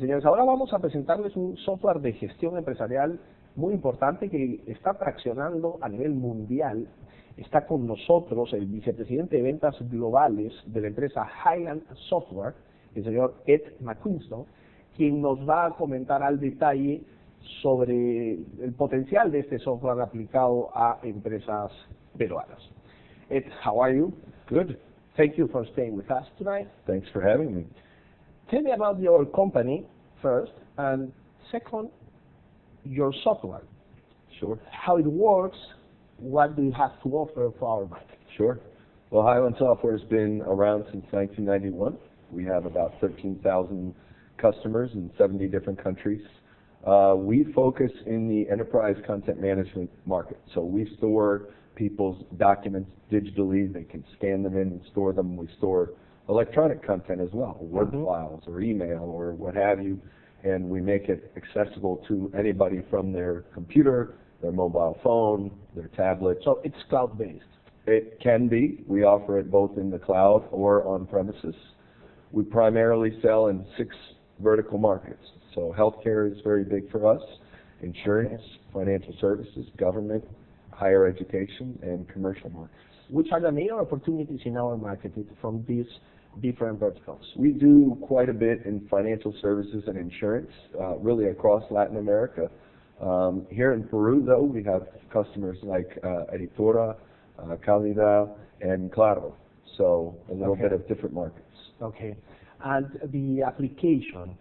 señores, ahora vamos a presentarles un software de gestión empresarial muy importante que está traccionando a nivel mundial. Está con nosotros el vicepresidente de ventas globales de la empresa Hyland Software, el señor Ed McQuiston, quien nos va a comentar al detalle sobre el potencial de este software aplicado a empresas peruanas. Ed, how are you? Good. Thank you for staying with us tonight. Thanks for having me. Tell me about your company first, and second, your software. Sure. How it works, what do you have to offer for our market? Sure. Well, Hyland Software has been around since 1991. We have about 13,000 customers in 70 different countries. We focus in the enterprise content management market. So we store people's documents digitally. They can scan them in and store them. We store electronic content as well, Word files or email or what have you, and we make it accessible to anybody from their computer, their mobile phone, their tablet. So it's cloud-based? It can be. We offer it both in the cloud or on premises. We primarily sell in 6 vertical markets. So healthcare is very big for us, insurance, financial services, government, higher education, and commercial markets. Which are the main opportunities in our market from these different verticals? We do quite a bit in financial services and insurance, really across Latin America. Here in Peru, though, we have customers like Editora, Calidad, and Claro. So a little bit of different markets. Okay. And the application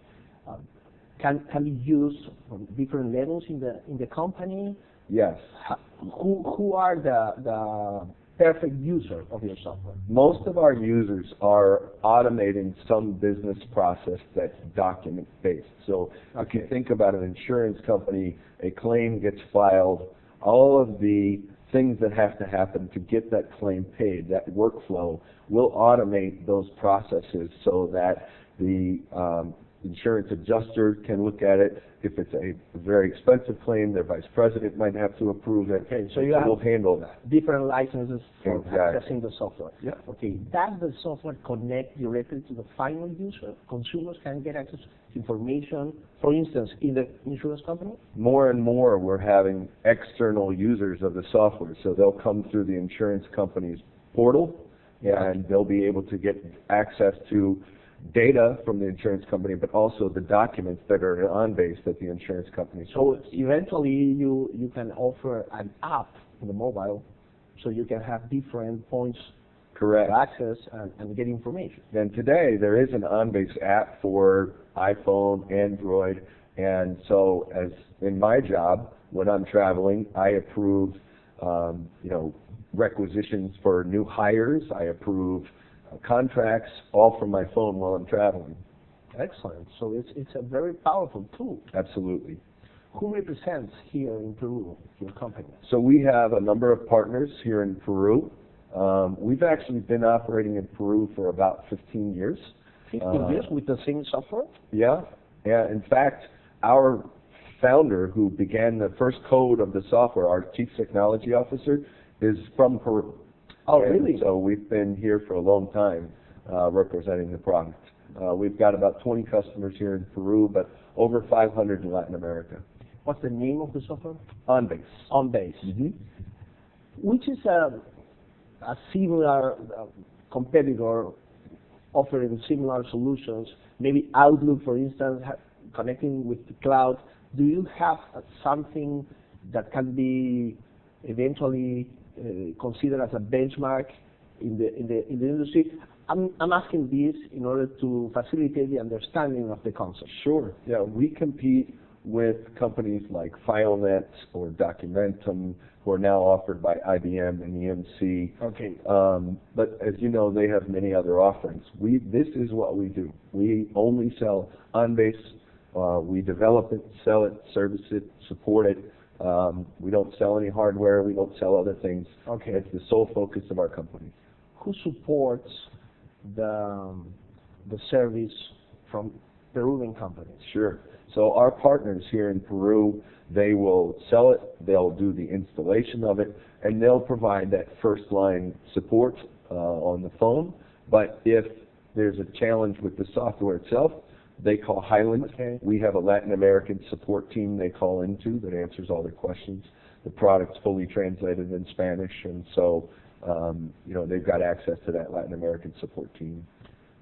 can be used from different levels in the company? Yes. Who are the perfect user of your software? Most of our users are automating some business process that's document-based. So if you think about an insurance company, a claim gets filed, all of the things that have to happen to get that claim paid, that workflow, will automate those processes so that the insurance adjuster can look at it. If it's a very expensive claim, their vice president might have to approve it. Okay, so you will handle that. Different licenses for Exactly. accessing the software. Yeah. Okay, does the software connect directly to the final user? Consumers can get access to information, for instance, in the insurance company? More and more we're having external users of the software. So they'll come through the insurance company's portal, and they'll be able to get access to data from the insurance company, but also the documents that are OnBase that the insurance company So eventually you can offer an app in the mobile, so you can have different points Correct. of access and get information. And today there is an OnBase app for iPhone, Android, and so as in my job, when I'm traveling, I approve requisitions for new hires. I approve contracts, all from my phone while I'm traveling. Excellent. So it's a very powerful tool. Absolutely. Who represents here in Peru your company? So we have a number of partners here in Peru. We've actually been operating in Peru for about 15 years. 15 years with the same software? Yeah. In fact, our founder, who began the first code of the software, our chief technology officer, is from Peru. Oh, really? So we've been here for a long time representing the product. We've got about 20 customers here in Peru, but over 500 in Latin America. What's the name of the software? OnBase. OnBase. Which is a similar competitor offering similar solutions, maybe Outlook, for instance, connecting with the cloud. Do you have something that can be eventually considered as a benchmark in the industry? I'm asking this in order to facilitate the understanding of the concept. Sure. Yeah, we compete with companies like FileNet or Documentum, who are now offered by IBM and EMC. Okay. But as you know, they have many other offerings. This is what we do. We only sell OnBase. We develop it, sell it, service it, support it. We don't sell any hardware. We don't sell other things. Okay. It's the sole focus of our company. Who supports the service from Peruvian companies? Sure. So our partners here in Peru, they will sell it, they'll do the installation of it, and they'll provide that first line support on the phone. But if there's a challenge with the software itself, they call Hyland. Okay. We have a Latin American support team they call into that answers all their questions. The product's fully translated in Spanish, and so they've got access to that Latin American support team.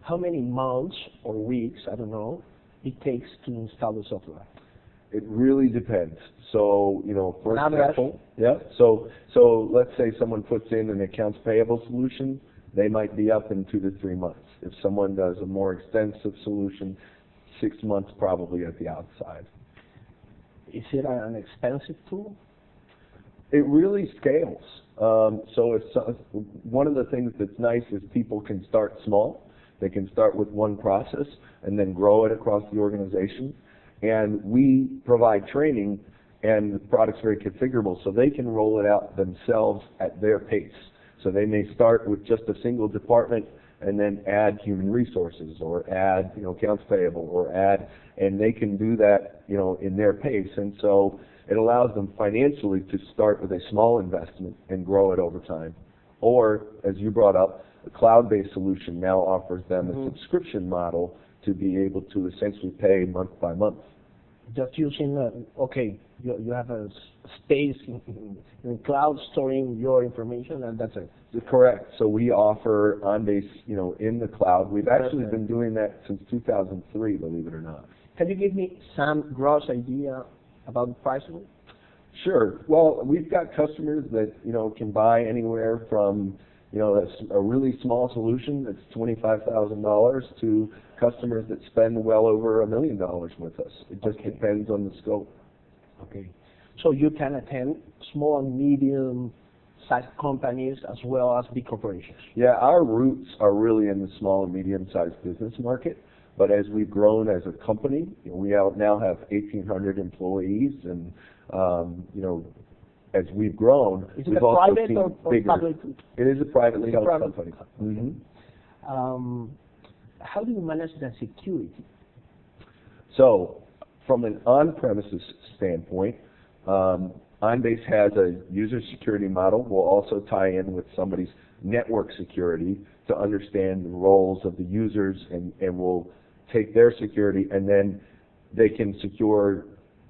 How many months or weeks, I don't know, it takes to install the software? It really depends. So, for example, so let's say someone puts in an accounts payable solution, they might be up in 2 to 3 months. If someone does a more extensive solution, 6 months probably at the outside. Is it an expensive tool? It really scales. One of the things that's nice is people can start small. They can start with one process and then grow it across the organization. And we provide training, and the product's very configurable, so they can roll it out themselves at their pace. So they may start with just a single department and then add human resources or add accounts payable or add, and they can do that in their pace. And so it allows them financially to start with a small investment and grow it over time. Or, as you brought up, a cloud-based solution now offers them a subscription model to be able to essentially pay month by month. Just using, you have a space in cloud storing your information, and that's it. Correct. So we offer OnBase, in the cloud. We've actually been doing that since 2003, believe it or not. Can you give me some gross idea about the pricing? Sure. Well, we've got customers that can buy anywhere from a really small solution that's $25,000 to customers that spend well over $1 million with us. It just depends on the scope. Okay. So you can attend small and medium-sized companies as well as big corporations. Yeah, our roots are really in the small and medium-sized business market. But as we've grown as a company, we now have 1,800 employees, and as we've grown, is it we've a also private seen or bigger. public? It is a privately held private company. How do you manage the security? So, from an on-premises standpoint, OnBase has a user security model. We'll also tie in with somebody's network security to understand the roles of the users, and we'll take their security, and then they can secure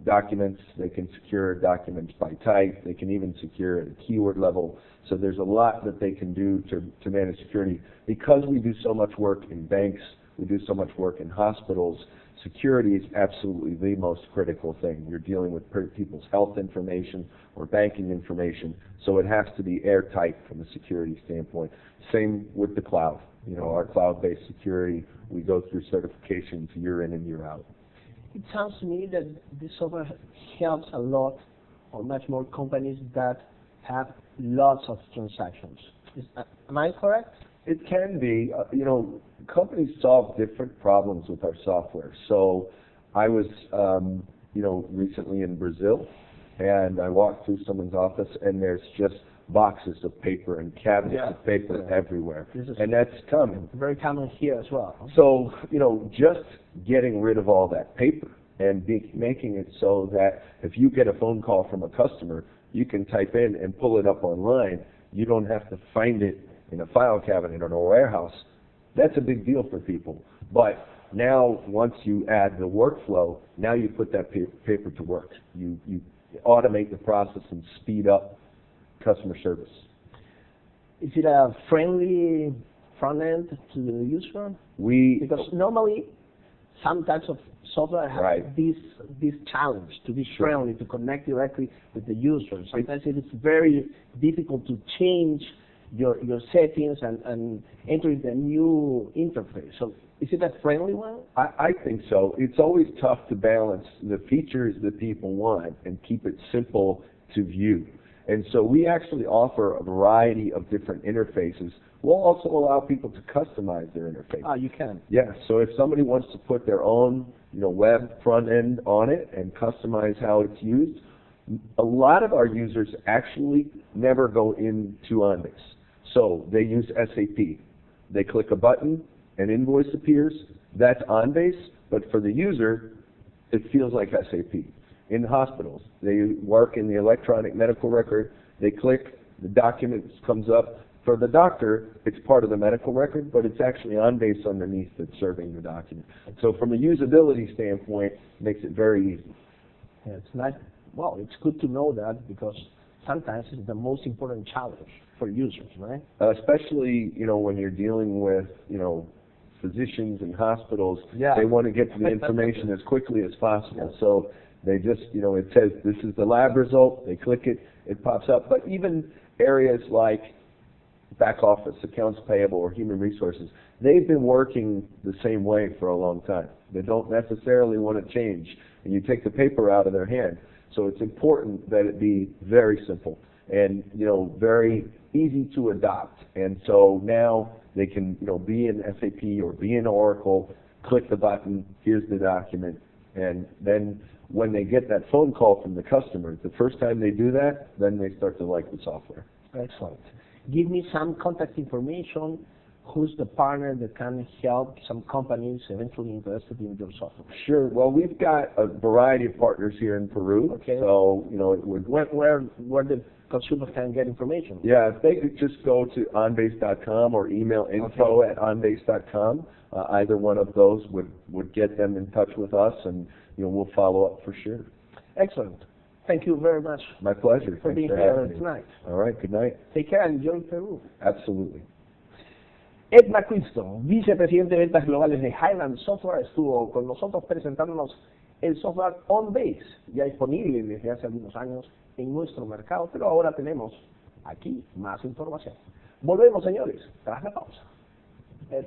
documents, they can secure documents by type, they can even secure at a keyword level. So there's a lot that they can do to manage security. Because we do so much work in banks, we do so much work in hospitals, security is absolutely the most critical thing. You're dealing with people's health information or banking information, so it has to be airtight from a security standpoint. Same with the cloud. Our cloud-based security, we go through certifications year in and year out. It sounds to me that this software helps a lot, or much more, companies that have lots of transactions. Am I correct? It can be. Companies solve different problems with our software. So I was, recently in Brazil, and I walked through someone's office, and there's just boxes of paper and cabinets of paper everywhere. And that's common. Very common here as well. So, just getting rid of all that paper and making it so that if you get a phone call from a customer, you can type in and pull it up online. You don't have to find it in a file cabinet or in a warehouse. That's a big deal for people. But now, once you add the workflow, now you put that paper to work. You automate the process and speed up customer service. Is it a friendly front end to the user? Because normally, some types of software have this challenge to be friendly, to connect directly with the user. Sometimes it is very difficult to change your settings and enter the new interface. So is it a friendly one? I think so. It's always tough to balance the features that people want and keep it simple to view. And so we actually offer a variety of different interfaces. We'll also allow people to customize their interface. Ah, you can? Yeah, so if somebody wants to put their own web front end on it and customize how it's used, a lot of our users actually never go into OnBase. So they use SAP. They click a button, an invoice appears, that's OnBase, but for the user, it feels like SAP. In hospitals, they work in the electronic medical record, they click, the document comes up, For the doctor, it's part of the medical record, but it's actually OnBase underneath that's serving the document. So from a usability standpoint, it makes it very easy. Yeah, it's nice. Well, it's good to know that because sometimes it's the most important challenge for users, right? Especially, when you're dealing with, physicians and hospitals, Yeah. they want to get to the information as quickly as possible. Yeah. So they just, it says this is the lab result, they click it, it pops up. But even areas like back office, accounts payable, or human resources, they've been working the same way for a long time. They don't necessarily want to change, and you take the paper out of their hand. So it's important that it be very simple and, very easy to adopt. And so now they can, be in SAP or be in Oracle, click the button, here's the document, and then when they get that phone call from the customer, the first time they do that, then they start to like the software. Excellent. Give me some contact information. Who's the partner that can help some companies eventually interested in your software? Sure. Well, we've got a variety of partners here in Peru. Okay. So, it would... Where the consumers can get information? Yeah, if they could just go to onbase.com or email info@onbase.com. Either one of those would get them in touch with us, and we'll follow up for sure. Excellent. Thank you very much. My pleasure. For Thanks being for here having me. tonight. All right, good night. Take care and enjoy Peru. Absolutely. Ed McQuiston, vicepresidente de ventas globales de Hyland Software, estuvo con nosotros presentándonos el software OnBase, ya disponible desde hace algunos años en nuestro mercado, pero ahora tenemos aquí más información. Volvemos, señores, tras la pausa. Ed.